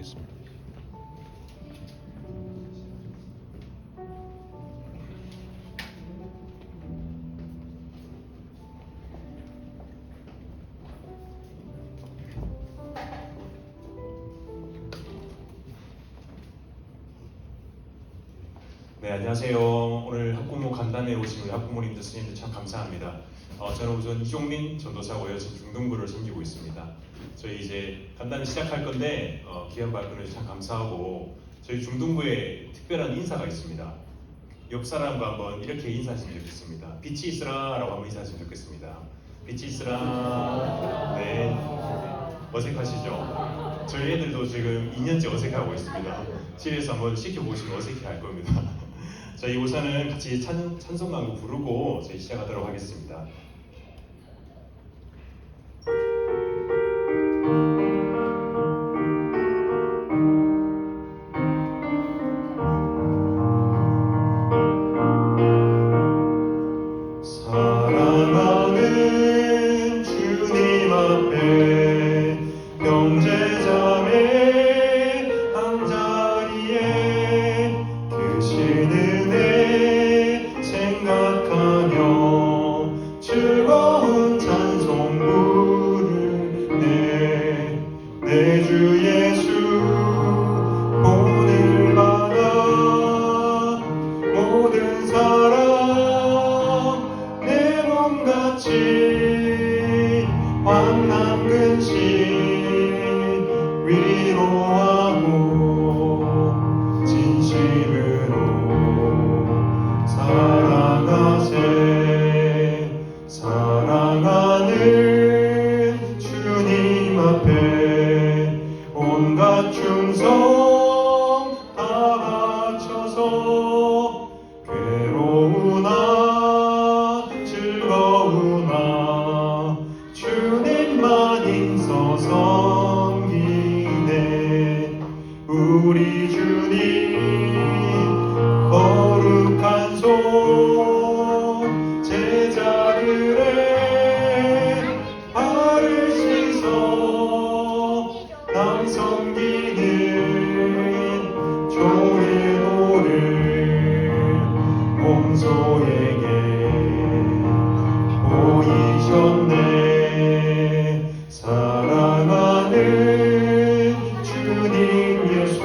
기도하겠습니다. 네, 안녕하세요. 오늘 학부모 간담회에 오신 우리 학부모님들, 스님들 참 감사합니다. 저는 우선 이종민 전도사고요. 지금 중등부를 섬기고 있습니다. 저희 이제 간담회 시작할 건데 귀한 발표를 참 감사하고 저희 중등부에 특별한 인사가 있습니다. 옆 사람과 한번 이렇게 인사하시면 좋겠습니다. 빛이 있으라 라고 한번 인사하시면 좋겠습니다. 빛이 있으라. 네. 어색하시죠? 저희 애들도 지금 2년째 어색하고 있습니다. 집에서 한번 시켜보시면 어색해할 겁니다. 저희 우선은 같이 찬송가곡 부르고 저희 시작하도록 하겠습니다. 사랑하는 주님 앞에 형제자매 한자리에 크신 은혜 생각하며 즐거운 찬송 부르네. 내 주 예수 본을 받아 모든 사람 내 몸같이 환난 근심 위로하고 진심으로 사랑하세. 사랑하는 주님 앞에 온갖 충성 다 바쳐서 괴로우나 즐거우나 주님만 인서 섬기네. 우리 주님 거룩한 손 제자들의 발을 씻어 남 섬기는 종의 도를 몸소에게 보이셨네. 사랑하는 주님 예수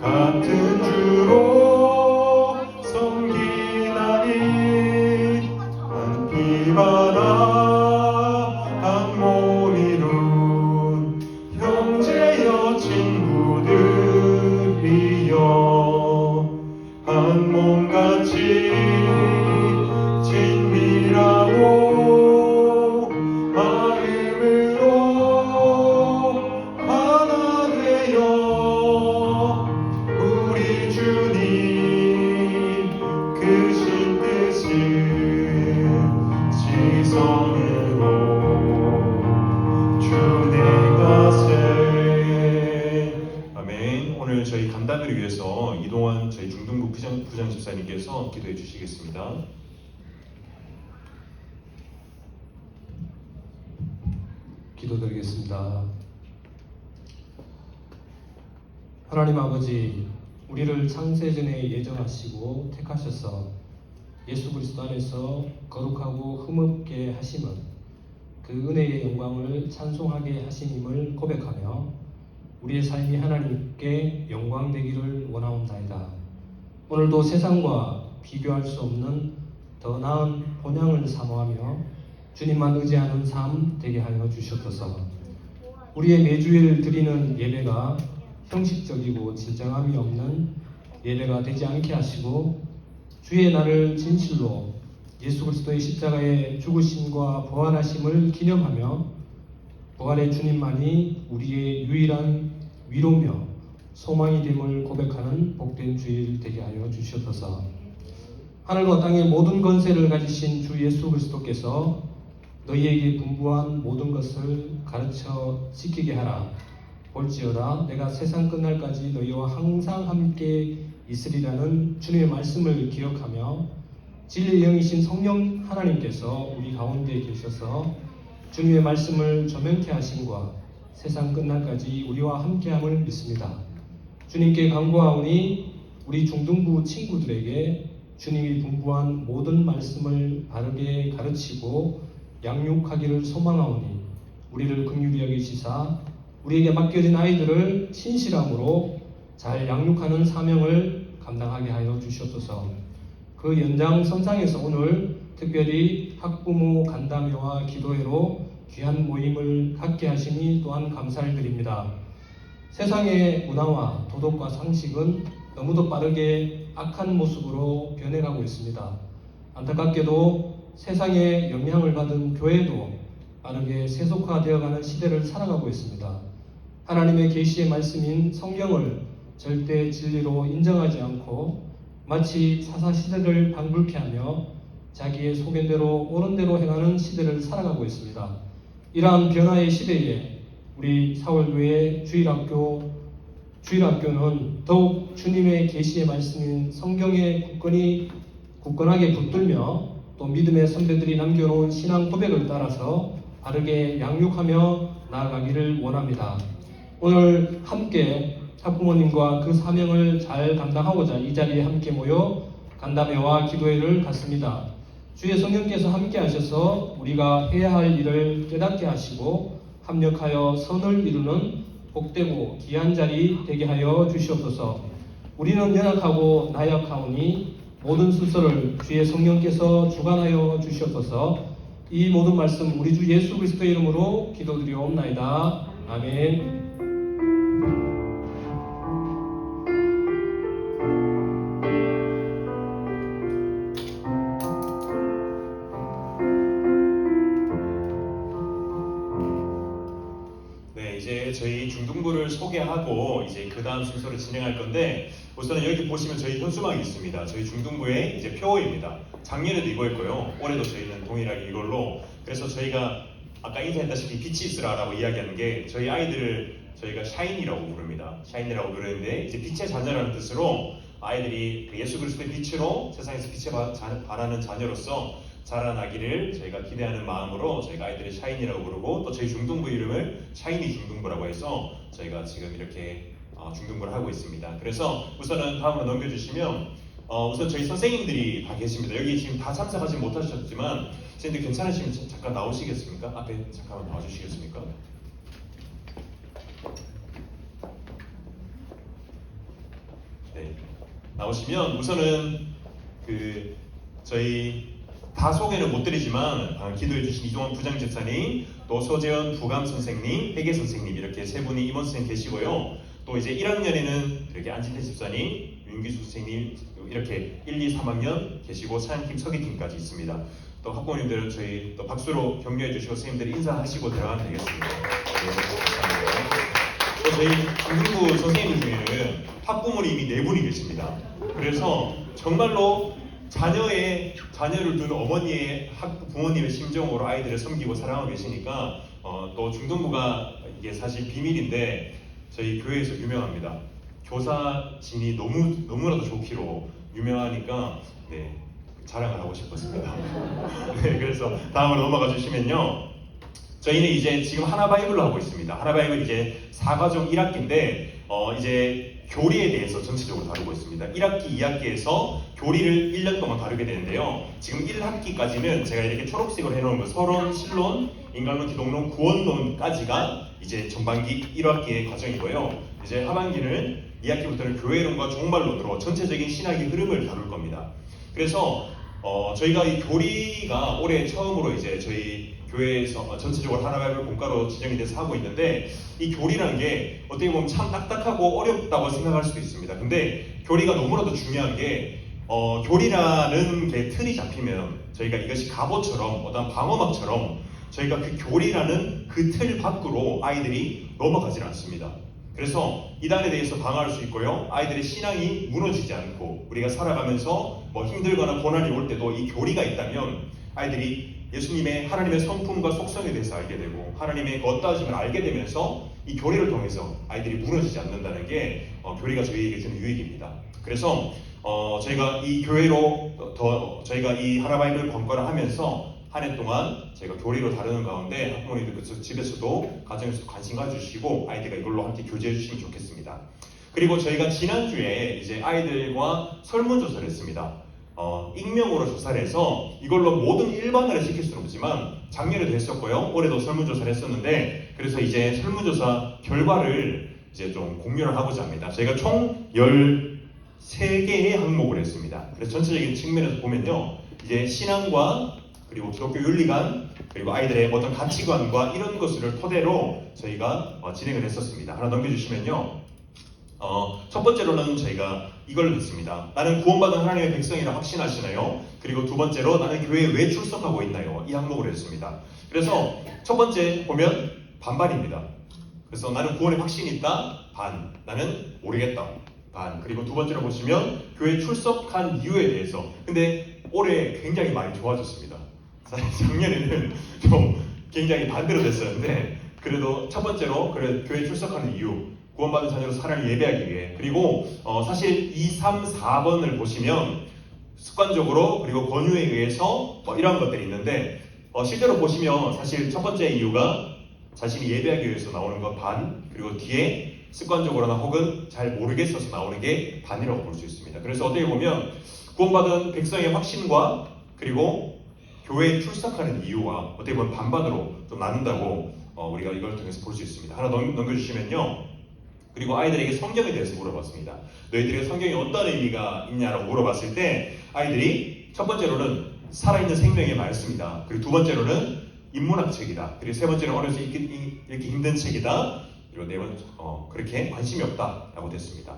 같은 주로 섬기나니 한 피바다 한 몸 이룬 형제여 친구들이여 한 몸같이 친밀하고 마음으로 하나 되어 우리 주님 크신 뜻을 지성으로 준행하세. 아멘. 오늘 저희 간담회를 위해서 이동환 저희 중등부 부장 집사님께서 기도해 주시겠습니다. 기도드리겠습니다. 하나님 아버지, 우리를 창세전에 예정하시고 택하셔서 예수 그리스도 안에서 거룩하고 흠없게 하심은 그 은혜의 영광을 찬송하게 하심임을 고백하며 우리의 삶이 하나님께 영광되기를 원하옵나이다. 오늘도 세상과 비교할 수 없는 더 나은 본향을 사모하며 주님만 의지하는 삶 되게 하여 주시옵소서. 우리의 매주일 드리는 예배가 형식적이고 진정함이 없는 예배가 되지 않게 하시고 주의 날을 진실로 예수 그리스도의 십자가의 죽으심과 부활하심을 기념하며 부활의 주님만이 우리의 유일한 위로며 소망이 됨을 고백하는 복된 주일 되게 하여 주시옵소서. 하늘과 땅의 모든 권세를 가지신 주 예수 그리스도께서 너희에게 분부한 모든 것을 가르쳐 지키게 하라. 볼지어다 내가 세상 끝날까지 너희와 항상 함께 있으리라는 주님의 말씀을 기억하며 진리의 영이신 성령 하나님께서 우리 가운데 계셔서 주님의 말씀을 조명케 하심과 세상 끝날까지 우리와 함께함을 믿습니다. 주님께 간구하오니 우리 중등부 친구들에게 주님이 분부한 모든 말씀을 바르게 가르치고 양육하기를 소망하오니 우리를 긍휼히 여기시사 우리에게 맡겨진 아이들을 신실함으로 잘 양육하는 사명을 감당하게 하여 주시옵소서. 그 연장선상에서 오늘 특별히 학부모 간담회와 기도회로 귀한 모임을 갖게 하시니 또한 감사를 드립니다. 세상의 문화와 도덕과 상식은 너무도 빠르게 악한 모습으로 변해가고 있습니다. 안타깝게도 세상에 영향을 받은 교회도 빠르게 세속화되어가는 시대를 살아가고 있습니다. 하나님의 계시의 말씀인 성경을 절대 진리로 인정하지 않고 마치 사사시대를 방불케 하며 자기의 소견대로 옳은 대로 행하는 시대를 살아가고 있습니다. 이러한 변화의 시대에 우리 사월교회 주일학교는 더욱 주님의 계시의 말씀인 성경에 굳건하게 붙들며 또 믿음의 선배들이 남겨놓은 신앙 고백을 따라서 바르게 양육하며 나아가기를 원합니다. 오늘 함께 학부모님과 그 사명을 잘 감당하고자 이 자리에 함께 모여 간담회와 기도회를 갖습니다. 주의 성령께서 함께 하셔서 우리가 해야 할 일을 깨닫게 하시고 합력하여 선을 이루는 복되고 귀한 자리 되게 하여 주시옵소서. 우리는 연약하고 나약하오니 모든 순서를 주의 성령께서 주관하여 주시옵소서. 이 모든 말씀 우리 주 예수 그리스도의 이름으로 기도드리옵나이다. 아멘. 이제 저희 중등부를 소개하고 이제 그 다음 순서를 진행할 건데, 우선은 여기 보시면 저희 현수막이 있습니다. 저희 중등부의 이제 표어입니다. 작년에도 이거였고요. 올해도 저희는 동일하게 이걸로. 그래서 저희가 아까 인사했다시피 빛이 있으라라고 이야기하는 게 저희 아이들을 저희가 샤인이라고 부릅니다. 샤인이라고 부르는데 이제 빛의 자녀라는 뜻으로 아이들이 그 예수 그리스도의 빛으로 세상에서 빛에 발하는 자녀로서 자라나기를 저희가 기대하는 마음으로 저희가 아이들을 샤인이라고 부르고, 또 저희 중등부 이름을 샤이니 중등부라고 해서 저희가 지금 이렇게 중등부를 하고 있습니다. 그래서 우선은 다음으로 넘겨주시면 우선 저희 선생님들이 다 계십니다. 여기 지금 다 참석하지 못하셨지만 선생님들 괜찮으시면 잠깐 나오시겠습니까? 앞에 잠깐만 나와주시겠습니까? 네, 나오시면 우선은 저희 다 소개는 못 드리지만 기도해 주신 이종원 부장집사님, 또 소재현 부감 선생님, 회계 선생님 이렇게 세 분이 임원 선생님 계시고요. 또 이제 1학년에는 이렇게 안진태 집사님, 윤기수 선생님 이렇게 1, 2, 3학년 계시고 사양팀, 서기팀까지 있습니다. 또 학부모님들 저희 또 박수로 격려해 주시고 선생님들 인사하시고 들어가면 되겠습니다. 네, 또 저희 중등부 선생님 중에는 학부모님이 4분이 계십니다. 그래서 정말로 자녀를 둔 어머니의 부모님의 심정으로 아이들을 섬기고 사랑하고 계시니까 또 중등부가 이게 사실 비밀인데 저희 교회에서 유명합니다. 교사진이 너무나도 좋기로 유명하니까 네, 자랑을 하고 싶었습니다. 네, 그래서 다음으로 넘어가 주시면요. 저희는 이제 지금 하나바이블로 하고 있습니다. 하나바이블 이제 4과정 1학기인데 이제 교리에 대해서 전체적으로 다루고 있습니다. 1학기, 2학기에서 교리를 1년 동안 다루게 되는데요. 지금 1학기까지는 제가 이렇게 초록색으로 해놓은 거 서론, 신론, 인간론, 기독론, 구원론까지가 이제 전반기 1학기의 과정이고요. 이제 하반기는 2학기부터는 교회론과 종말론으로 전체적인 신학의 흐름을 다룰 겁니다. 그래서 저희가 이 교리가 올해 처음으로 이제 저희 교회에서 전체적으로 하나바이블 공과로 지정이 돼서 하고 있는데, 이 교리라는 게 어떻게 보면 참 딱딱하고 어렵다고 생각할 수도 있습니다. 근데 교리가 너무나도 중요한 게 교리라는 게 틀이 잡히면 저희가 이것이 갑옷처럼 어떤 방어막처럼 저희가 그 교리라는 그 틀 밖으로 아이들이 넘어가질 않습니다. 그래서 이단에 대해서 방어할 수 있고요. 아이들의 신앙이 무너지지 않고 우리가 살아가면서 뭐 힘들거나 고난이 올 때도 이 교리가 있다면 아이들이 예수님의 하나님의 성품과 속성에 대해서 알게 되고 하나님의 어떠하심을 알게 되면서 이 교리를 통해서 아이들이 무너지지 않는다는 게 교리가 저희에게 주는 유익입니다. 그래서 저희가 이 교회로 저희가 이 하나바이블 권과를 하면서 한 해 동안 저희가 교리로 다루는 가운데 학부모님들 그래서 집에서도 가정에서도 관심 가져주시고 아이들과 이걸로 함께 교제해 주시면 좋겠습니다. 그리고 저희가 지난주에 이제 아이들과 설문조사를 했습니다. 익명으로 조사를 해서 이걸로 모든 일반화를 시킬 수는 없지만 작년에도 했었고요. 올해도 설문조사를 했었는데 그래서 이제 설문조사 결과를 이제 좀 공유를 하고자 합니다. 저희가 총 13개의 항목을 했습니다. 그래서 전체적인 측면에서 보면요. 이제 신앙과 그리고 기독교 윤리관 그리고 아이들의 어떤 가치관과 이런 것을 토대로 저희가 진행을 했었습니다. 하나 넘겨주시면요. 첫 번째로는 저희가 이걸 했습니다. 나는 구원받은 하나님의 백성이라 확신하시나요? 그리고 두 번째로 나는 교회에 왜 출석하고 있나요? 이 항목을 했습니다. 그래서 첫 번째 보면 반반입니다. 그래서 나는 구원에 확신이 있다. 반. 나는 모르겠다. 반. 그리고 두 번째로 보시면 교회 출석한 이유에 대해서. 근데 올해 굉장히 많이 좋아졌습니다. 작년에는 좀 굉장히 반대로 됐었는데 그래도 첫 번째로 교회 출석하는 이유. 구원받은 자녀로 하나님을 예배하기 위해. 그리고 사실 2, 3, 4번을 보시면 습관적으로 그리고 권유에 의해서 이런 것들이 있는데 실제로 보시면 사실 첫 번째 이유가 자신이 예배하기 위해서 나오는 것 반, 그리고 뒤에 습관적으로나 혹은 잘 모르겠어서 나오는 게 반이라고 볼 수 있습니다. 그래서 어떻게 보면 구원받은 백성의 확신과 그리고 교회에 출석하는 이유와 어떻게 보면 반반으로 좀 나눈다고 우리가 이걸 통해서 볼 수 있습니다. 하나 넘겨주시면요. 그리고 아이들에게 성경에 대해서 물어봤습니다. 너희들에게 성경이 어떤 의미가 있냐라고 물어봤을 때 아이들이 첫 번째로는 살아있는 생명의 말씀이다. 그리고 두 번째로는 인문학 책이다. 그리고 세 번째는 어려서 읽기 힘든 책이다. 그리고 네 번째 그렇게 관심이 없다라고 됐습니다.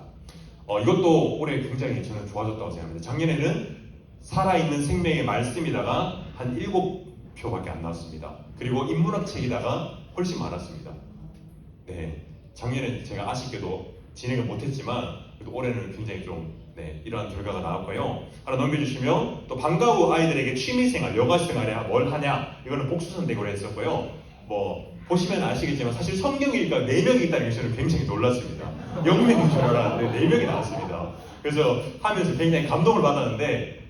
이것도 올해 굉장히 저는 좋아졌다고 생각합니다. 작년에는 살아있는 생명의 말씀이다가 한 7표밖에 안 나왔습니다. 그리고 인문학 책이다가 훨씬 많았습니다. 네, 작년에 제가 아쉽게도 진행을 못했지만 그래도 올해는 굉장히 좀 이러한 결과가 나왔고요. 하나 넘겨주시면 또 방과 후 아이들에게 취미생활, 여가생활에 뭘 하냐 이거는 복수선택으로 했었고요. 보시면 아시겠지만 사실 성경일과 4명이 있다는 게 저는 굉장히 놀랐습니다. 영맹인 줄 알았는데 4명이 나왔습니다. 그래서 하면서 굉장히 감동을 받았는데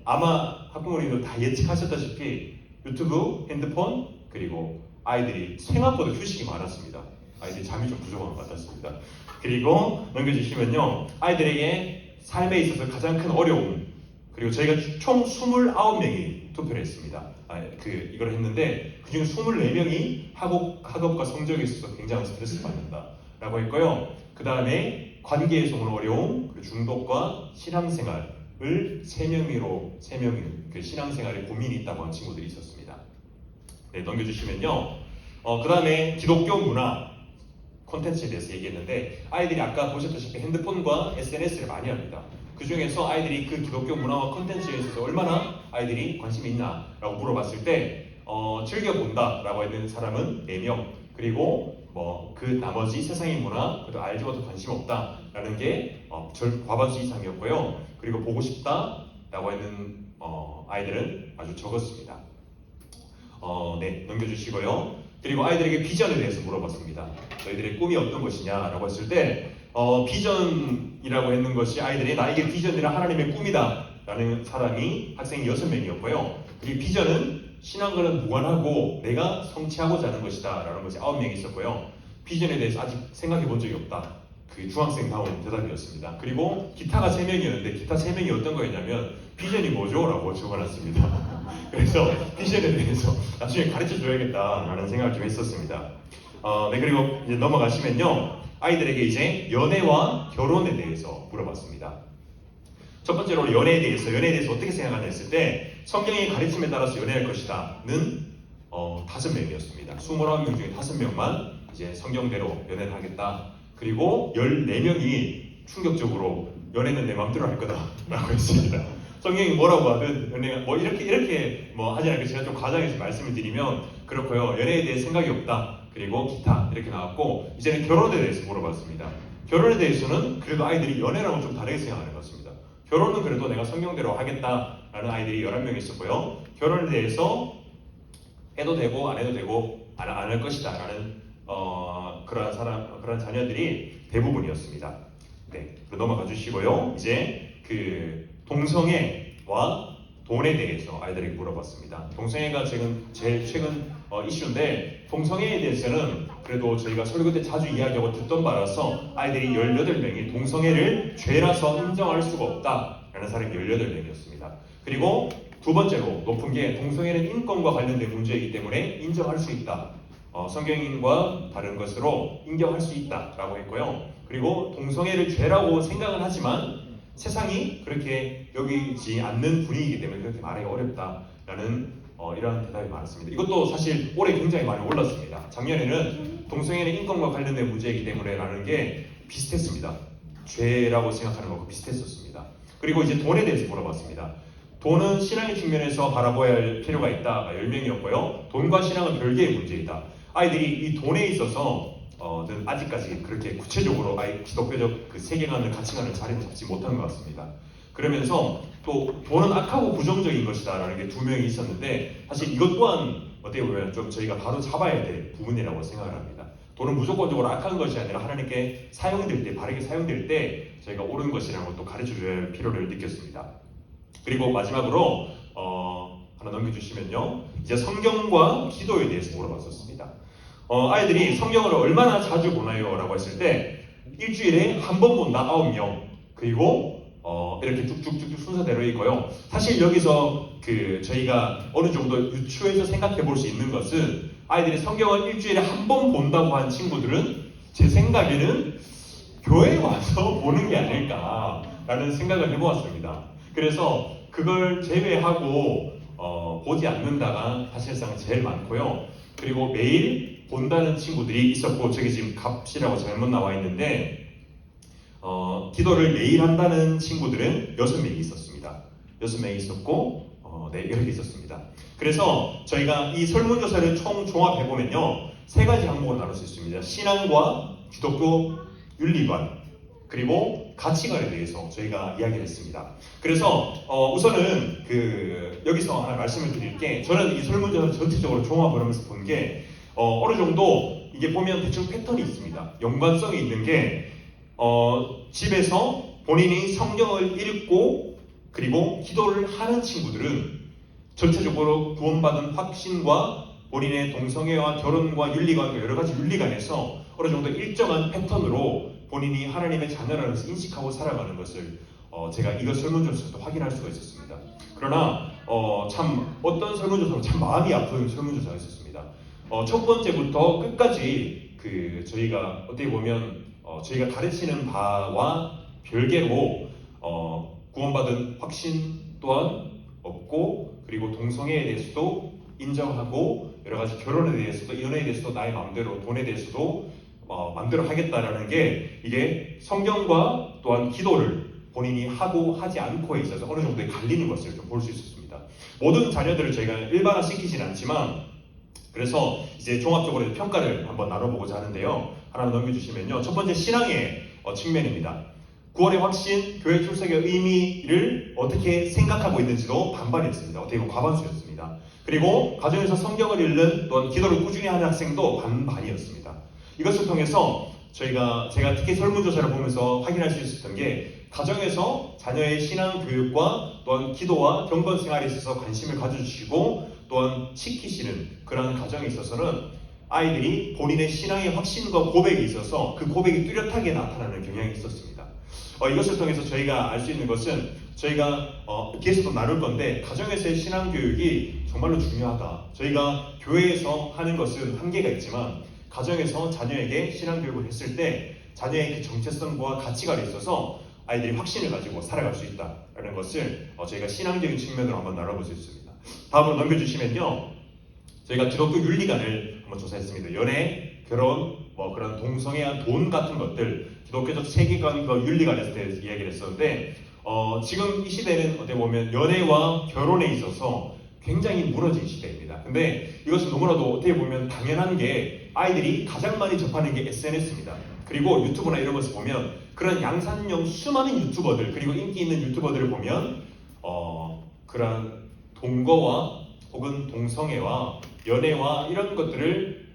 아마 학부모님도 다 예측하셨다시피 유튜브, 핸드폰 그리고 아이들이 생각보다 휴식이 많았습니다. 아이들이 잠이 좀 부족한 것 같았습니다. 그리고 넘겨주시면요. 아이들에게 삶에 있어서 가장 큰 어려움 그리고 저희가 총 29명이 투표를 했습니다. 이걸 했는데 그중 24명이 학업과 성적에 있어서 굉장한 스트레스를 받는다 라고 했고요. 그 다음에 관계에서 오는 어려움, 그리고 중독과 신앙생활을 3명이 그 신앙생활에 고민이 있다고 하는 친구들이 있었습니다. 네, 넘겨주시면요. 그 다음에 기독교 문화 콘텐츠에 대해서 얘기했는데 아이들이 아까 보셨다시피 핸드폰과 SNS를 많이 합니다. 그 중에서 아이들이 그 기독교 문화와 콘텐츠에 있어서 얼마나 아이들이 관심이 있나라고 물어봤을 때 즐겨본다라고 했는 사람은 4명 그리고 그 나머지 세상의 문화 그래도 알지 못해 관심 없다라는 게 과반수 이상이었고요. 그리고 보고 싶다라고 했는 아이들은 아주 적었습니다. 네, 넘겨주시고요. 그리고 아이들에게 비전에 대해서 물어봤습니다. 너희들의 꿈이 어떤 것이냐라고 했을 때 비전이라고 했는 것이 아이들이 나에게 비전이란 하나님의 꿈이다 라는 사람이 학생이 6명이었고요. 그리고 비전은 신앙과는 무관하고 내가 성취하고자 하는 것이다 라는 것이 9명이 있었고요. 비전에 대해서 아직 생각해 본 적이 없다. 그 중학생다운 대답이었습니다. 그리고 기타가 3명이었는데 기타 3명이 어떤 거였냐면 비전이 뭐죠? 라고 적어놨습니다. 그래서 비전에 대해서 나중에 가르쳐 줘야겠다라는 생각을 좀 했었습니다. 네, 그리고 이제 넘어가시면요. 아이들에게 이제 연애와 결혼에 대해서 물어봤습니다. 첫 번째로 연애에 대해서 어떻게 생각하냐 했을 때 성경의 가르침에 따라서 연애할 것이다는 5명이었습니다. 29명 중에 5명만 이제 성경대로 연애를 하겠다. 그리고 14명이 충격적으로 연애는 내 마음대로 할 거다라고 했습니다. 성경이 뭐라고 하든 연애가 이렇게 하지 않고 제가 좀 과장해서 말씀을 드리면 그렇고요. 연애에 대해 생각이 없다. 그리고 기타 이렇게 나왔고 이제는 결혼에 대해서 물어봤습니다. 결혼에 대해서는 그래도 아이들이 연애랑은 좀 다르게 생각하는 것 같습니다. 결혼은 그래도 내가 성경대로 하겠다라는 아이들이 11명 있었고요. 결혼에 대해서 해도 되고 안 해도 되고 안 할 것이다 라는 그런 자녀들이 대부분이었습니다. 네, 넘어가 주시고요. 이제 그 동성애와 돈에 대해서 아이들에게 물어봤습니다. 동성애가 지금 제일 최근 이슈인데 동성애에 대해서는 그래도 저희가 설교 때 자주 이야기하고 듣던 바라서 아이들이 18명이 동성애를 죄라서 인정할 수가 없다라는 사람이 18명이었습니다. 그리고 두 번째로 높은 게 동성애는 인권과 관련된 문제이기 때문에 인정할 수 있다. 성경인과 다른 것으로 인정할 수 있다라고 했고요. 그리고 동성애를 죄라고 생각은 하지만 세상이 그렇게 여기지 않는 분위기이기 때문에 그렇게 말하기 어렵다라는 이러한 대답이 많았습니다. 이것도 사실 올해 굉장히 많이 올랐습니다. 작년에는 동성애는 인권과 관련된 문제이기 때문에라는 게 비슷했습니다. 죄라고 생각하는 것과 비슷했었습니다. 그리고 이제 돈에 대해서 물어봤습니다. 돈은 신앙의 측면에서 바라봐야 할 필요가 있다. 10명이었고요. 돈과 신앙은 별개의 문제이다. 아이들이 이 돈에 있어서 는 아직까지 그렇게 구체적으로 기독교적 그 세계관을 가치관을 자리 잡지 못한 것 같습니다. 그러면서 또 돈은 악하고 부정적인 것이다 라는 게 2명이 있었는데 사실 이것 또한 어떻게 보면 좀 저희가 바로 잡아야 될 부분이라고 생각을 합니다. 돈은 무조건적으로 악한 것이 아니라 하나님께 사용될 때, 바르게 사용될 때 저희가 옳은 것이라는 것도 가르쳐줘야 할 필요를 느꼈습니다. 그리고 마지막으로 하나 넘겨주시면요. 이제 성경과 기도에 대해서 물어봤었습니다. 아이들이 성경을 얼마나 자주 보나요? 라고 했을 때 일주일에 한 번 본다 9명 그리고 이렇게 쭉쭉쭉 순서대로 있고요. 사실 여기서 저희가 어느 정도 유추해서 생각해 볼 수 있는 것은 아이들이 성경을 일주일에 한 번 본다고 한 친구들은 제 생각에는 교회에 와서 보는 게 아닐까라는 생각을 해보았습니다. 그래서 그걸 제외하고 보지 않는다가 사실상 제일 많고요. 그리고 매일 본다는 친구들이 있었고 저기 지금 값이라고 잘못 나와 있는데 기도를 매일 한다는 친구들은 6명이 있었습니다. 6명이 있었고 네, 이렇게 있었습니다. 그래서 저희가 이 설문조사를 총 종합해보면요 3가지 항목으로 나눌 수 있습니다. 신앙과 기독교 윤리관 그리고 가치관에 대해서 저희가 이야기를 했습니다. 그래서 우선은 여기서 하나 말씀을 드릴 게 저는 이 설문조사를 전체적으로 종합을 하면서 본 게 어느 정도 이게 보면 대충 패턴이 있습니다. 연관성이 있는 게 집에서 본인이 성경을 읽고 그리고 기도를 하는 친구들은 전체적으로 구원받은 확신과 본인의 동성애와 결혼과 윤리관과 여러 가지 윤리관에서 어느 정도 일정한 패턴으로 본인이 하나님의 자녀라는 것을 인식하고 살아가는 것을 제가 이것 설문조사에서도 확인할 수가 있었습니다. 그러나 참 어떤 설문조사로 참 마음이 아픈 설문조사가 있었습니다. 첫 번째부터 끝까지 저희가 어떻게 보면 저희가 가르치는 바와 별개로 구원받은 확신 또한 없고 그리고 동성애에 대해서도 인정하고 여러 가지 결혼에 대해서도 연애에 대해서도 나의 마음대로 돈에 대해서도 마음대로 하겠다라는 게 이게 성경과 또한 기도를 본인이 하고 하지 않고에 있어서 어느 정도의 갈리는 것을 좀 볼 수 있었습니다. 모든 자녀들을 저희가 일반화시키진 않지만 그래서 이제 종합적으로 평가를 한번 나눠보고자 하는데요. 하나 넘겨주시면요. 첫 번째 신앙의 측면입니다. 구원의 확신, 교회 출석의 의미를 어떻게 생각하고 있는지도 반반이었습니다. 어떻게 보면 과반수였습니다. 그리고 가정에서 성경을 읽는 또한 기도를 꾸준히 하는 학생도 반반이었습니다. 이것을 통해서 제가 특히 설문조사를 보면서 확인할 수 있었던 게 가정에서 자녀의 신앙 교육과 또한 기도와 경건 생활에 있어서 관심을 가져주시고 또한 지키시는 그러한 가정에 있어서는 아이들이 본인의 신앙의 확신과 고백에 있어서 그 고백이 뚜렷하게 나타나는 경향이 있었습니다. 이것을 통해서 저희가 알 수 있는 것은 저희가 뒤에서도 나눌 건데 가정에서의 신앙 교육이 정말로 중요하다. 저희가 교회에서 하는 것은 한계가 있지만 가정에서 자녀에게 신앙 교육을 했을 때 자녀의 그 정체성과 가치관에 있어서 아이들이 확신을 가지고 살아갈 수 있다라는 것을 저희가 신앙적인 측면으로 한번 나눠볼 수 있습니다. 다음으로 넘겨주시면요. 저희가 기독교 윤리관을 한번 조사했습니다. 연애, 결혼, 그런 동성애와 돈 같은 것들 기독교적 세계관과 윤리관에서 대해서 이야기를 했었는데 지금 이 시대는 어떻게 보면 연애와 결혼에 있어서 굉장히 무너진 시대입니다. 근데 이것은 너무나도 어떻게 보면 당연한 게 아이들이 가장 많이 접하는 게 SNS입니다. 그리고 유튜브나 이런 것을 보면 그런 양산형 수많은 유튜버들 그리고 인기 있는 유튜버들을 보면 그런 동거와 혹은 동성애와 연애와 이런 것들을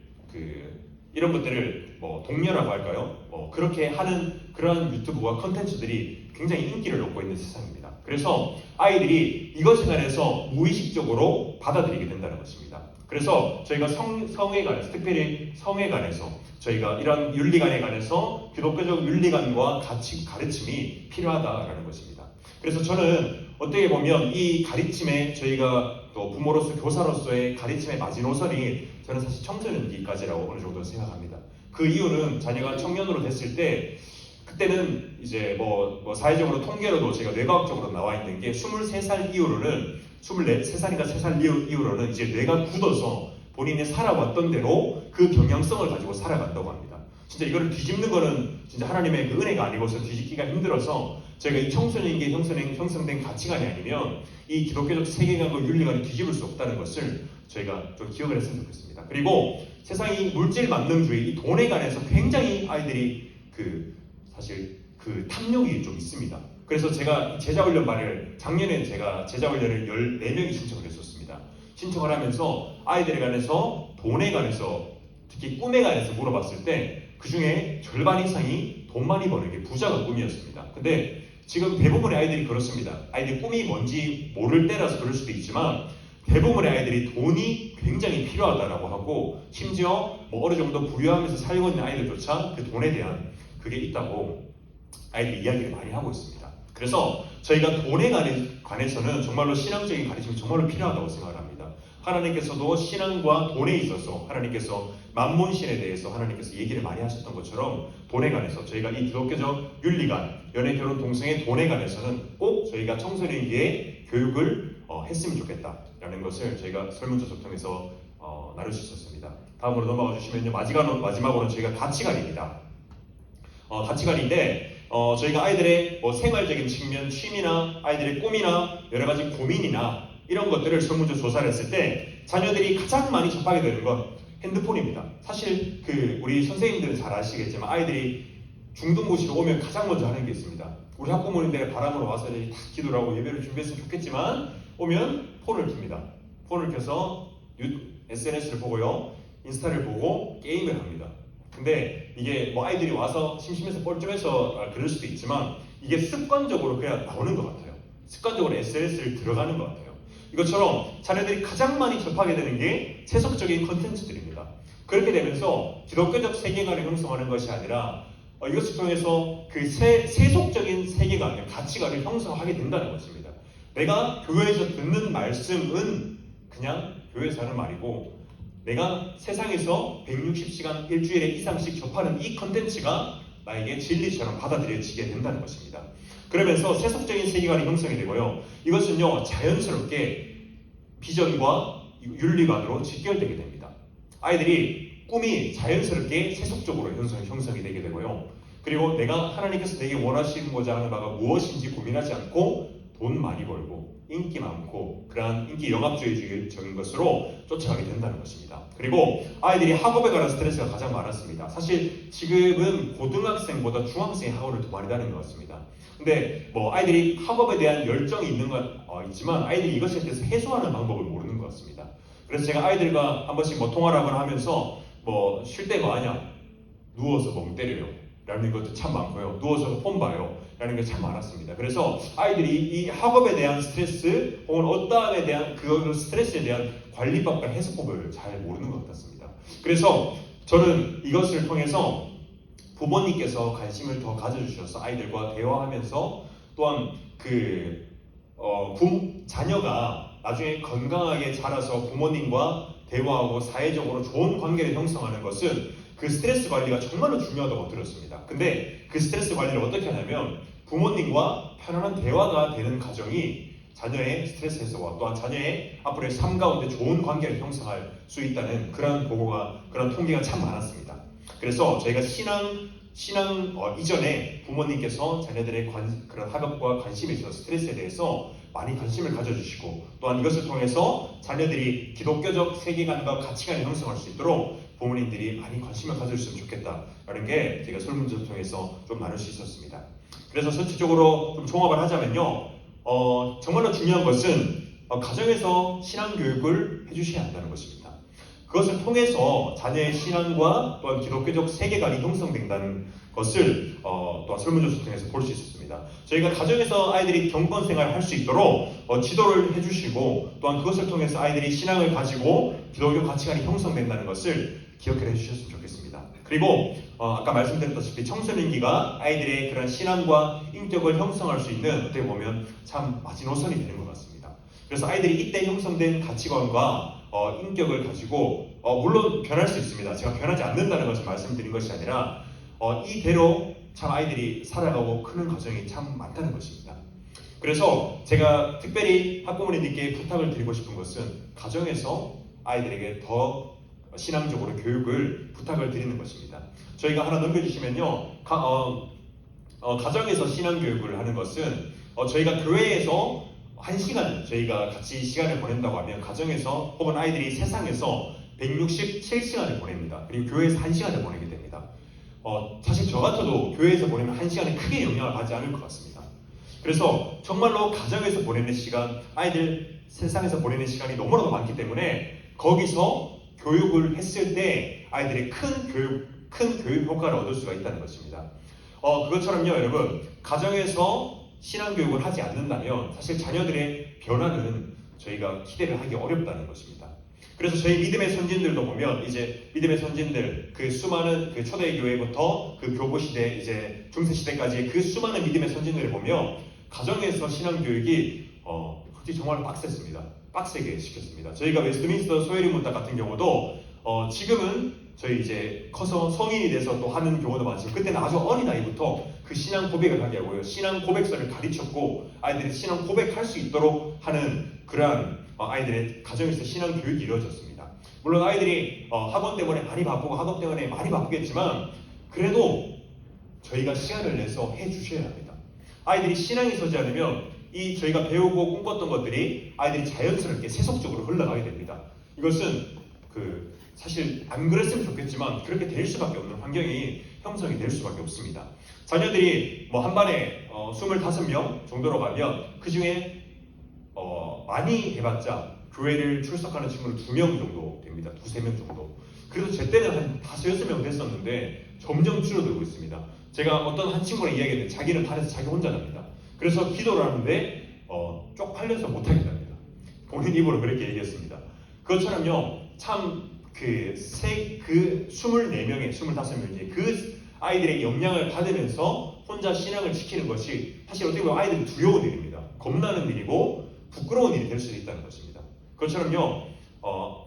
동료라고 할까요? 그렇게 하는 그런 유튜브와 컨텐츠들이 굉장히 인기를 얻고 있는 세상입니다. 그래서 아이들이 이것에 관해서 무의식적으로 받아들이게 된다는 것입니다. 그래서 저희가 성에 관해서, 특별히 성에 관해서 저희가 이런 윤리관에 관해서 기독교적 윤리관과 가르침이 필요하다라는 것입니다. 그래서 저는 어떻게 보면 이 가르침에 저희가 또 부모로서 교사로서의 가르침의 마지노선이 저는 사실 청소년기까지라고 어느 정도 생각합니다. 그 이유는 자녀가 청년으로 됐을 때 그때는 이제 뭐 사회적으로 통계로도 제가 뇌과학적으로 나와 있는 게 23살 이후로는 23살인가 3살 이후로는 이제 뇌가 굳어서 본인이 살아왔던 대로 그 경향성을 가지고 살아간다고 합니다. 진짜 이거를 뒤집는 거는 진짜 하나님의 그 은혜가 아니고서 뒤집기가 힘들어서 저희가 이 청소년기에 형성된 가치관이 아니면 이 기독교적 세계관과 윤리관을 뒤집을 수 없다는 것을 저희가 좀 기억을 했으면 좋겠습니다. 그리고 세상이 물질 만능주의, 이 돈에 관해서 굉장히 아이들이 사실 탐욕이 좀 있습니다. 그래서 제가 제자훈련반을 작년에 제가 제자훈련을 14명이 신청을 했었습니다. 신청을 하면서 아이들에 관해서 돈에 관해서 특히 꿈에 관해서 물어봤을 때 그 중에 절반 이상이 돈 많이 버는 게 부자가 꿈이었습니다. 근데 지금 대부분의 아이들이 그렇습니다. 아이들이 꿈이 뭔지 모를 때라서 그럴 수도 있지만 대부분의 아이들이 돈이 굉장히 필요하다라고 하고 심지어 어느 정도 부유하면서 살고 있는 아이들조차 그 돈에 대한 그게 있다고 아이들이 이야기를 많이 하고 있습니다. 그래서 저희가 돈에 관해서는 정말로 신앙적인 가르침이 정말로 필요하다고 생각을 합니다. 하나님께서도 신앙과 돈에 있어서 하나님께서 만몬신에 대해서 하나님께서 얘기를 많이 하셨던 것처럼 돈에 관해서 저희가 이 기독교적 윤리관, 연애, 결혼, 동성애 돈에 관해서는 꼭 저희가 청소년기에 교육을 했으면 좋겠다라는 것을 저희가 설문조사 통해서 나눌 수 있었습니다. 다음으로 넘어가 주시면요. 마지막으로는 저희가 가치관입니다. 가치관인데 저희가 아이들의 생활적인 측면, 취미나 아이들의 꿈이나 여러 가지 고민이나 이런 것들을 설문조 조사를 했을 때 자녀들이 가장 많이 접하게 되는 건 핸드폰입니다. 사실 우리 선생님들은 잘 아시겠지만 아이들이 중등고시로 오면 가장 먼저 하는 게 있습니다. 우리 학부모님들의 바람으로 와서 다 기도를 하고 예배를 준비했으면 좋겠지만 오면 폰을 킵니다. 폰을 켜서 SNS를 보고요, 인스타를 보고 게임을 합니다. 근데 이게 아이들이 와서 심심해서 뻘쭘해서 그럴 수도 있지만 이게 습관적으로 그냥 나오는 것 같아요. 습관적으로 SNS를 들어가는 것 같아요. 이것처럼 자녀들이 가장 많이 접하게 되는 게 세속적인 컨텐츠들입니다. 그렇게 되면서 기독교적 세계관을 형성하는 것이 아니라 이것을 통해서 세속적인 세계관, 가치관을 형성하게 된다는 것입니다. 내가 교회에서 듣는 말씀은 그냥 교회에서 하는 말이고 내가 세상에서 160시간 일주일에 이상씩 접하는 이 컨텐츠가 나에게 진리처럼 받아들여지게 된다는 것입니다. 그러면서 세속적인 세계관이 형성이 되고요. 이것은요, 자연스럽게 비전과 윤리관으로 직결되게 됩니다. 아이들이 꿈이 자연스럽게 세속적으로 형성이 되게 되고요. 그리고 내가 하나님께서 내게 원하시고자 하는 바가 무엇인지 고민하지 않고 돈 많이 벌고 인기 많고 그러한 인기 영합주의적인 것으로 쫓아가게 된다는 것입니다. 그리고 아이들이 학업에 관한 스트레스가 가장 많았습니다. 사실 지금은 고등학생보다 중학생이 학업을 더 많이 다니는 것 같습니다. 근데 아이들이 학업에 대한 열정이 있는 건 있지만 아이들이 이것에 대해서 해소하는 방법을 모르는 것 같습니다. 그래서 제가 아이들과 한 번씩 통화를 하면서 쉴 때 뭐 하냐? 누워서 멍 때려요. 라는 것도 참 많고요. 누워서 폰 봐요. 라는 게 참 많았습니다. 그래서 아이들이 이 학업에 대한 스트레스 혹은 어떠함에 대한 그 스트레스에 대한 관리법과 해소법을 잘 모르는 것 같습니다. 그래서 저는 이것을 통해서 부모님께서 관심을 더 가져주셔서 아이들과 대화하면서 또한 자녀가 나중에 건강하게 자라서 부모님과 대화하고 사회적으로 좋은 관계를 형성하는 것은 그 스트레스 관리가 정말로 중요하다고 들었습니다. 근데 그 스트레스 관리를 어떻게 하냐면 부모님과 편안한 대화가 되는 가정이 자녀의 스트레스 해소와 또한 자녀의 앞으로의 삶 가운데 좋은 관계를 형성할 수 있다는 그런 그런 통계가 참 많았습니다. 그래서 저희가 신앙 이전에 부모님께서 자녀들의 그런 학업과 관심에 있어서 스트레스에 대해서 많이 관심을 가져주시고 또한 이것을 통해서 자녀들이 기독교적 세계관과 가치관을 형성할 수 있도록 부모님들이 많이 관심을 가져주시면 좋겠다라는 게 제가 설문조사를 통해서 좀 나눌 수 있었습니다. 그래서 전체적으로 좀 종합을 하자면요, 정말로 중요한 것은 가정에서 신앙교육을 해주셔야 한다는 것입니다. 그것을 통해서 자녀의 신앙과 또한 기독교적 세계관이 형성된다는 것을 또한 설문조사 통해서 볼 수 있었습니다. 저희가 가정에서 아이들이 경건 생활을 할 수 있도록 지도를 해주시고 또한 그것을 통해서 아이들이 신앙을 가지고 기독교 가치관이 형성된다는 것을 기억해 주셨으면 좋겠습니다. 그리고 아까 말씀드렸다시피 청소년기가 아이들의 그런 신앙과 인격을 형성할 수 있는 어떻게 보면 참 마지노선이 되는 것 같습니다. 그래서 아이들이 이때 형성된 가치관과 인격을 가지고 물론 변할 수 있습니다. 제가 변하지 않는다는 것을 말씀드린 것이 아니라 이대로 참 아이들이 살아가고 크는 과정이 참 많다는 것입니다. 그래서 제가 특별히 학부모님들께 부탁을 드리고 싶은 것은 가정에서 아이들에게 더 신앙적으로 교육을 부탁을 드리는 것입니다. 저희가 하나 넘겨주시면요, 가정에서 신앙교육을 하는 것은 저희가 교회에서 1시간 저희가 같이 시간을 보낸다고 하면 가정에서 혹은 아이들이 세상에서 167시간을 보냅니다. 그리고 교회에서 1시간을 보내게 됩니다. 사실 저 같아도 교회에서 보내면 1시간에 크게 영향을 받지 않을 것 같습니다. 그래서 정말로 가정에서 보내는 시간, 아이들 세상에서 보내는 시간이 너무나도 많기 때문에 거기서 교육을 했을 때 아이들이 큰 교육 효과를 얻을 수가 있다는 것입니다. 그것처럼요, 여러분, 가정에서 신앙교육을 하지 않는다면 사실 자녀들의 변화는 저희가 기대를 하기 어렵다는 것입니다. 그래서 저희 믿음의 선진들도 보면 이제 믿음의 선진들 그 수많은 그 초대교회부터 그 교부시대 이제 중세시대까지 그 수많은 믿음의 선진들을 보면 가정에서 신앙교육이 솔직히 정말 빡셌습니다. 빡세게 시켰습니다. 저희가 웨스트민스터 소회리 문답 같은 경우도 지금은 저희 이제 커서 성인이 돼서 또 하는 경우도 많지만 그때는 아주 어린 나이부터 그 신앙 고백을 하게 하고요. 신앙 고백서를 가르쳤고 아이들이 신앙 고백할 수 있도록 하는 그러한 아이들의 가정에서 신앙 교육이 이루어졌습니다. 물론 아이들이 학원 때문에 많이 바쁘고 학업 때문에 많이 바쁘겠지만 그래도 저희가 시간을 내서 해주셔야 합니다. 아이들이 신앙이 서지 않으면 이 저희가 배우고 꿈꿨던 것들이 아이들이 자연스럽게 세속적으로 흘러가게 됩니다. 이것은 사실 안 그랬으면 좋겠지만 그렇게 될 수밖에 없는 환경이 형성이 될 수밖에 없습니다. 자녀들이 한 반에 25명 정도로 가면 그 중에 많이 해봤자 교회를 출석하는 친구는 2명 정도 됩니다. 2-3명 정도. 그래도 제 때는 한 5-6명 됐었는데 점점 줄어들고 있습니다. 제가 어떤 한 친구랑 이야기했는데 자기는 반에서 자기 혼자 잡니다. 그래서 기도를 하는데 쪽팔려서 못하겠답니다. 본인 입으로 그렇게 얘기했습니다. 그것처럼요, 참 그 24명의 25명이 그 아이들의 영향을 받으면서 혼자 신앙을 지키는 것이 사실 어떻게 보면 아이들이 두려운 일입니다. 겁나는 일이고 부끄러운 일이 될 수도 있다는 것입니다. 그것처럼요,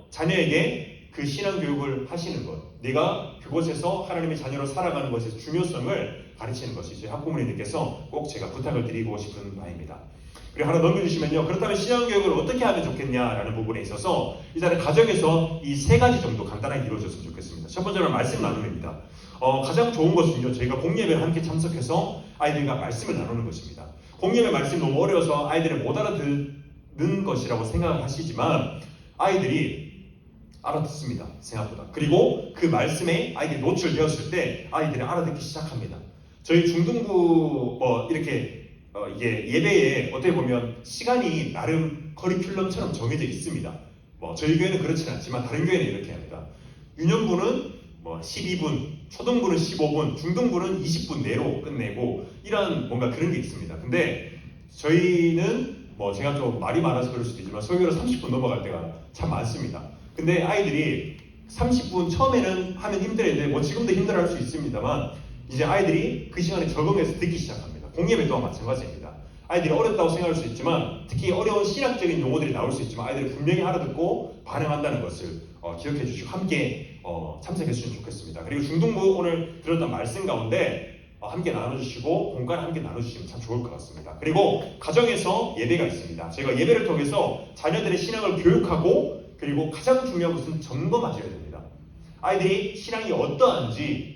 자녀에게 그 신앙 교육을 하시는 것, 내가 그곳에서 하나님의 자녀로 살아가는 것의 중요성을 가르치는 것이 저희 학부모님들께서 꼭 제가 부탁을 드리고 싶은 바입니다. 그리고 하나 넘겨주시면요, 그렇다면 신앙교육을 어떻게 하면 좋겠냐라는 부분에 있어서 이 자리 가정에서 이 3가지 정도 간단하게 이루어졌으면 좋겠습니다. 첫 번째는 말씀 나눔입니다. 가장 좋은 것은요, 저희가 공예배에 함께 참석해서 아이들과 말씀을 나누는 것입니다. 공예배 말씀이 너무 어려워서 아이들을 못 알아듣는 것이라고 생각을 하시지만 아이들이 알아듣습니다. 생각보다. 그리고 그 말씀에 아이들이 노출되었을 때 아이들이 알아듣기 시작합니다. 저희 중등부 이렇게 이게 예배에 어떻게 보면 시간이 나름 커리큘럼처럼 정해져 있습니다. 저희 교회는 그렇지는 않지만 다른 교회는 이렇게 합니다. 유년부는 12분, 초등부는 15분, 중등부는 20분 내로 끝내고 이런 뭔가 그런 게 있습니다. 근데 저희는 제가 좀 말이 많아서 그럴 수도 있지만 설교로 30분 넘어갈 때가 참 많습니다. 근데 아이들이 30분 처음에는 하면 힘들었는데 지금도 힘들어할 수 있습니다만 이제 아이들이 그 시간에 적응해서 듣기 시작합니다. 공예배 또한 마찬가지입니다. 아이들이 어렵다고 생각할 수 있지만 특히 어려운 신학적인 용어들이 나올 수 있지만 아이들이 분명히 알아듣고 반응한다는 것을 기억해 주시고 함께 참석해 주시면 좋겠습니다. 그리고 중등부 오늘 들었던 말씀 가운데 함께 나눠주시고 공간 함께 나눠주시면 참 좋을 것 같습니다. 그리고 가정에서 예배가 있습니다. 저희가 예배를 통해서 자녀들의 신앙을 교육하고 그리고 가장 중요한 것은 점검하셔야 됩니다. 아이들이 신앙이 어떠한지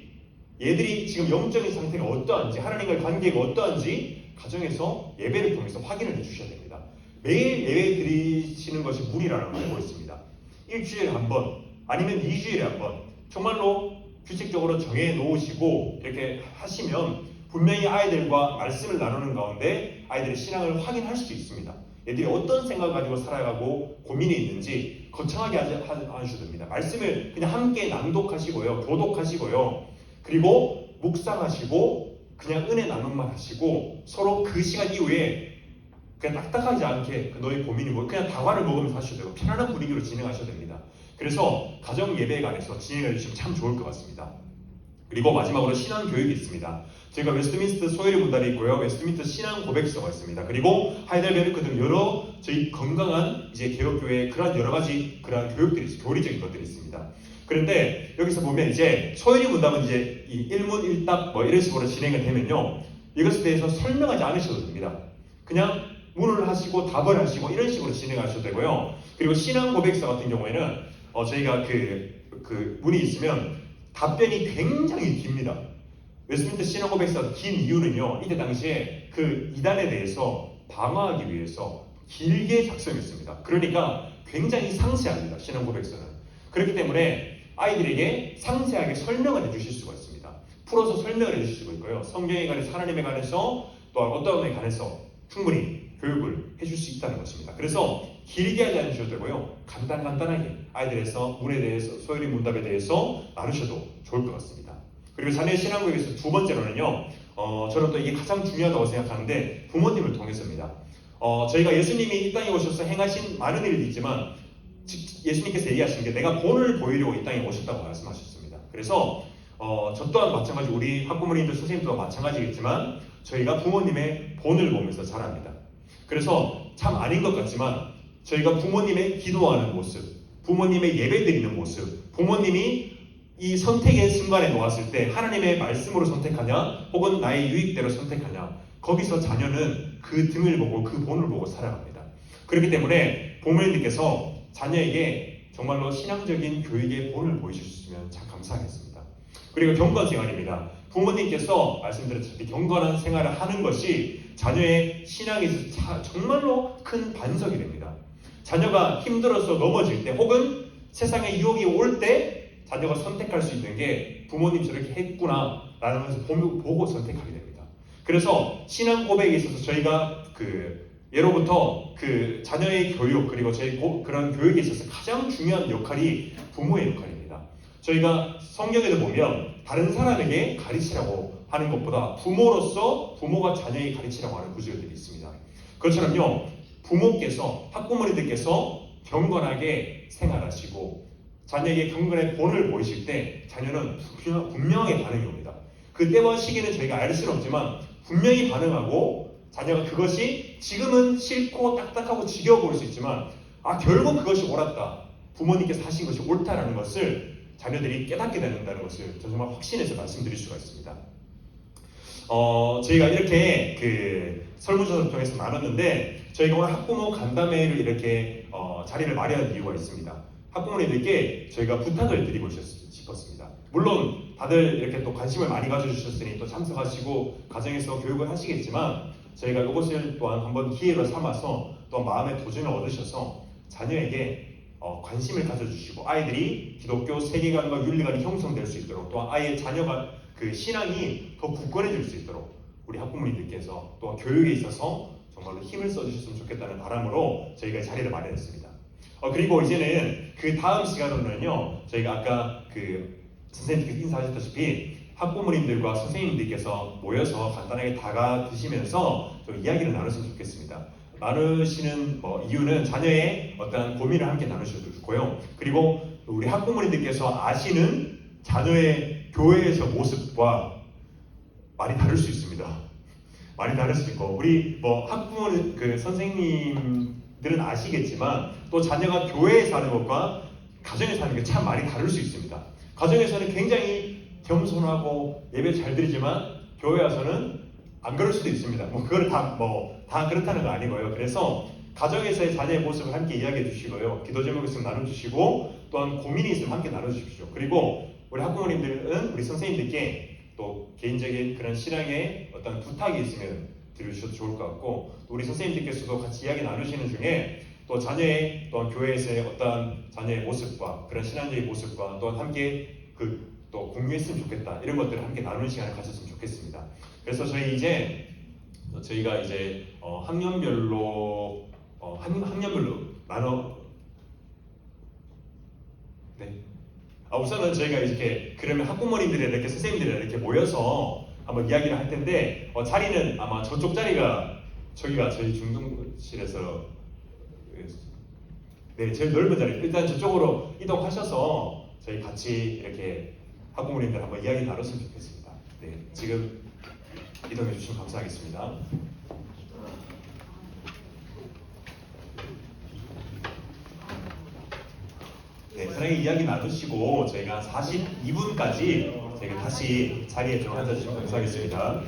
얘들이 지금 영적인 상태가 어떠한지 하나님과의 관계가 어떠한지 가정에서 예배를 통해서 확인을 해주셔야 됩니다. 매일 예배 드리시는 것이 무리라는 걸 알고 있습니다. 일주일에 한 번 아니면 2주일에 한 번 정말로 규칙적으로 정해 놓으시고 이렇게 하시면 분명히 아이들과 말씀을 나누는 가운데 아이들의 신앙을 확인할 수 있습니다. 애들이 어떤 생각을 가지고 살아가고 고민이 있는지 거창하게 하지 않으셔도 됩니다. 말씀을 그냥 함께 낭독하시고요, 교독하시고요, 그리고 묵상하시고 그냥 은혜 나눔만 하시고 서로 그 시간 이후에 그냥 딱딱하지 않게 너희 고민이 뭐 그냥 다과를 먹으면서 하셔도 되고 편안한 분위기로 진행하셔도 됩니다. 그래서 가정 예배에 관해서 진행해 주시면 참 좋을 것 같습니다. 그리고 마지막으로 신앙 교육이 있습니다. 저희가 웨스트민스터 소요리 문단이 있고요, 웨스트민스터 신앙 고백서가 있습니다. 그리고 하이델베르크 등 여러 저희 건강한 이제 개혁교회의 그런 여러 가지 그런 교육들이 있습니다. 교리적인 것들이 있습니다. 그런데 여기서 보면 이제 소요리 문답은 이제 이 일문 일답 뭐 이런 식으로 진행이 되면요, 이것에 대해서 설명하지 않으셔도 됩니다. 그냥 문을 하시고 답을 하시고 이런 식으로 진행하셔도 되고요. 그리고 신앙 고백서 같은 경우에는 저희가 그 문이 있으면 답변이 굉장히 깁니다. 웨스트민스터 신앙 고백서가 긴 이유는요, 이때 당시에 그 이단에 대해서 방어하기 위해서 길게 작성했습니다. 그러니까 굉장히 상세합니다, 신앙 고백서는. 그렇기 때문에 아이들에게 상세하게 설명을 해주실 수가 있습니다. 풀어서 설명을 해주실 수가 있고요, 성경에 관해서, 하나님에 관해서, 또 어떤 것에 관해서 충분히 교육을 해줄 수 있다는 것입니다. 그래서 길게 하지 않으셔도 되고요, 간단하게 아이들에서 문에 대해서, 소요리 문답에 대해서 나누셔도 좋을 것 같습니다. 그리고 자녀의 신앙교육에서 두 번째로는요, 저는 또 이게 가장 중요하다고 생각하는데 부모님을 통해서입니다. 저희가 예수님이 이 땅에 오셔서 행하신 많은 일이 있지만 예수님께서 얘기하신 게 내가 본을 보이려고 이 땅에 오셨다고 말씀하셨습니다. 그래서 저 또한 마찬가지, 우리 학부모님들 선생님도 마찬가지겠지만 저희가 부모님의 본을 보면서 자랍니다. 그래서 참 아닌 것 같지만 저희가 부모님의 기도하는 모습, 부모님의 예배드리는 모습, 부모님이 이 선택의 순간에 놓았을 때 하나님의 말씀으로 선택하냐 혹은 나의 유익대로 선택하냐, 거기서 자녀는 그 등을 보고 그 본을 보고 살아갑니다. 그렇기 때문에 부모님께서 자녀에게 정말로 신앙적인 교육의 본을 보여줄 수 있으면 참 감사하겠습니다. 그리고 경건 생활입니다. 부모님께서 말씀드렸듯이 경건한 생활을 하는 것이 자녀의 신앙에 있어서 정말로 큰 반석이 됩니다. 자녀가 힘들어서 넘어질 때 혹은 세상에 유혹이 올 때 자녀가 선택할 수 있는 게 부모님 저렇게 했구나 라는 것을 보고 선택하게 됩니다. 그래서 신앙 고백에 있어서 저희가 예로부터 자녀의 교육, 그리고 저희 그런 교육에 있어서 가장 중요한 역할이 부모의 역할입니다. 저희가 성경에도 보면 다른 사람에게 가르치라고 하는 것보다 부모로서 부모가 자녀에게 가르치라고 하는 구절들이 있습니다. 그것처럼요, 부모께서, 학부모님들께서 경건하게 생활하시고 자녀에게 경건의 본을 보이실 때 자녀는 분명하게 반응이 옵니다. 그 때와 시기는 저희가 알 수는 없지만 분명히 반응하고, 자녀가 그것이 지금은 싫고 딱딱하고 지겨워 보일 수 있지만 결국 그것이 옳았다, 부모님께서 하신 것이 옳다라는 것을 자녀들이 깨닫게 된다는 것을 저 정말 확신해서 말씀드릴 수가 있습니다. 저희가 이렇게 설문조사를 통해서 나눴는데 저희가 오늘 학부모 간담회를 이렇게 자리를 마련한 이유가 있습니다. 학부모님들께 저희가 부탁을 드리고 싶었습니다. 물론 다들 이렇게 또 관심을 많이 가져주셨으니 또 참석하시고 가정에서 교육을 하시겠지만 저희가 이것을 또한 한번 기회로 삼아서 또 마음의 도전을 얻으셔서 자녀에게 관심을 가져주시고 아이들이 기독교 세계관과 윤리관이 형성될 수 있도록, 또 아이의 자녀가 그 신앙이 더 굳건해질 수 있도록 우리 학부모님들께서 또 교육에 있어서 정말로 힘을 써주셨으면 좋겠다는 바람으로 저희가 자리를 마련했습니다. 그리고 이제는 그 다음 시간으로는요, 저희가 아까 선생님께서 인사하셨다시피 학부모님들과 선생님들께서 모여서 간단하게 다가 드시면서 좀 이야기를 나눴으면 좋겠습니다. 나누시는 이유는 자녀의 어떤 고민을 함께 나누셔도 좋고요. 그리고 우리 학부모님들께서 아시는 자녀의 교회에서 모습과 많이 다를 수 있습니다. 많이 다를 수 있고, 우리 학부모님 선생님들은 아시겠지만 또 자녀가 교회에 사는 것과 가정에 사는 게 참 많이 다를 수 있습니다. 가정에서는 굉장히 겸손하고 예배 잘 드리지만 교회 와서는 안 그럴 수도 있습니다. 그걸 다 그렇다는 거 아니고요. 그래서 가정에서의 자녀의 모습을 함께 이야기해 주시고요, 기도 제목이 있으면 나눠주시고, 또한 고민이 있으면 함께 나눠주십시오. 그리고 우리 학부모님들은 우리 선생님들께 또 개인적인 그런 신앙의 어떤 부탁이 있으면 들으셔도 좋을 것 같고, 우리 선생님들께서도 같이 이야기 나누시는 중에 또 자녀의 또한 교회에서의 어떤 자녀의 모습과 그런 신앙적인 모습과 또한 함께 또 공유했으면 좋겠다, 이런 것들을 함께 나누는 시간을 가졌으면 좋겠습니다. 그래서 저희가 이제 학년별로 학년별로 나눠. 네. 우선은 저희가 이렇게 그러면 학부모님들이 이렇게 선생님들이 이렇게 모여서 한번 이야기를 할 텐데 자리는 아마 저쪽 자리가 저기가 저희 중등실에서 네 제일 넓은 자리. 일단 저쪽으로 이동하셔서 저희 같이 이렇게 학부모님들 한번 이야기 나눴으면 좋겠습니다. 네 지금 이동해 주시면 감사하겠습니다. 네, 편하게 이야기 나누시고 저희가 42분까지 저희가 다시 자리에 좀 앉아주시면 감사하겠습니다.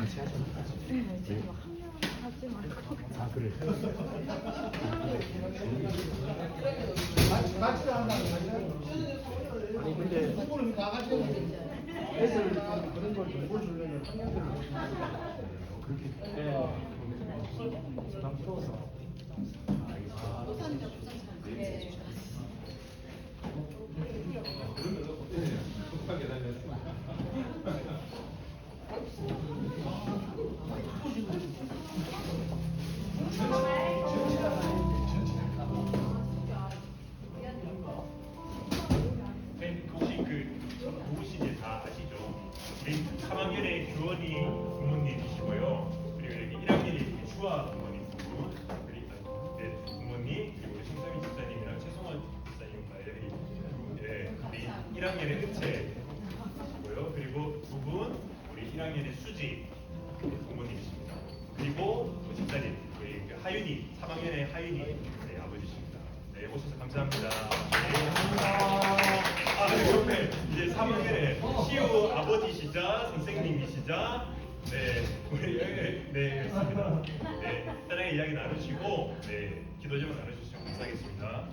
같이 하시는 거죠? 네, 지금 하지 말고. 아, 그래. 같이 한다는 아니, 근데 부모님 다 같이 애들 그런 걸 정보를 주려면 학년들을 그렇게 부담스러워서. 네, 혹시 누구신지 다 아시죠? 우리 3학년의 교원이 부모님이시고요. 그리고 여기 1학년이 주아 부모님 두 분, 그리고 네, 부모님, 그리고 우리 송삼희 집사님이랑 최송원 집사님과 여기 우리 1학년의 은채이시고요. 그리고 두 분, 우리 1학년의 수지 부모님이십니다. 그리고 집사님, 우리 하윤이, 3학년의 하윤이 네, 아버지십니다. 네, 오셔서 감사합니다. 네, 옆에 이제 3학년에 시우 아버지시자 선생님이시자 네, 우리 네, 그렇습니다. 네, 편하게 이야기 나누시고 네, 기도 제목 나눠주시면 감사하겠습니다.